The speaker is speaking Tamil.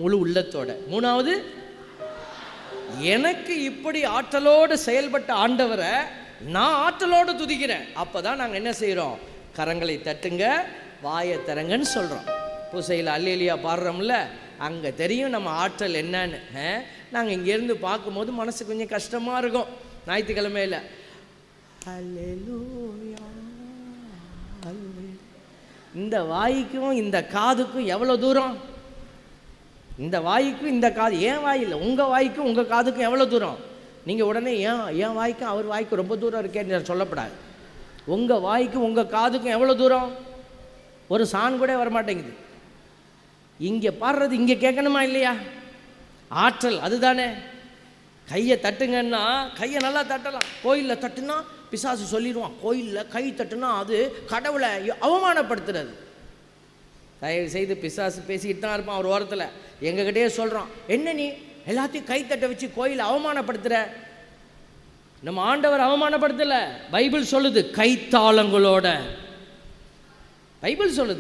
முழு உள்ளத்தோட. மூணாவது, எனக்கு இப்படி ஆற்றலோடு செயல்பட்ட ஆண்டவரை நான் ஆற்றலோடு துதிக்கிறேன். அப்போ தான் நாங்கள் என்ன செய்கிறோம்? கரங்களை தட்டுங்க, வாயை தரங்கன்னு சொல்கிறோம். பூசையில் அல்லேலியா பாடுறோம்ல, அங்கே தெரியும் நம்ம ஆற்றல் என்னன்னு. நாங்கள் இங்கேருந்து பார்க்கும்போது மனசு கொஞ்சம் கஷ்டமாக இருக்கும். ஞாயிற்றுக்கிழமையில் அல்லேலூயா, இந்த வாய்க்கும் இந்த காதுக்கும் எவ்வளோ தூரம்? இந்த வாய்க்கும் இந்த காது, ஏன் வாயில் உங்கள் வாய்க்கும் உங்கள் காதுக்கும் எவ்வளோ தூரம்? நீங்கள் உடனே ஏன் வாய்க்கும் அவர் வாய்க்கும் ரொம்ப தூரம் இருக்கேன்னு சொல்லப்படாது. உங்கள் வாய்க்கும் உங்கள் காதுக்கும் எவ்வளோ தூரம்? ஒரு சான் கூட வரமாட்டேங்குது. இங்கே பாடுறது இங்கே கேட்கணுமா இல்லையா? ஆற்றல் அதுதானே. கையை தட்டுங்கன்னா கையை நல்லா தட்டலாம். கோயிலில் தட்டுனா பிசாசு சொல்லிடுவான், கோயிலில் கை தட்டுனா அது கடவுளை அவமானப்படுத்துறது. தயவு செய்து, பிசாசு பேசிக்கிட்டு தான் இருப்பான் ஒரு ஓரத்தில். எங்ககிட்டயே சொல்கிறான், என்ன நீ எல்லாத்தையும் கை தட்ட வச்சு கோயிலை அவமானப்படுத்துகிற? நம்ம ஆண்டவர் அவமானப்படுத்தலை. பைபிள் சொல்லுது கைத்தாளங்களோட. பைபிள் சொல்லுது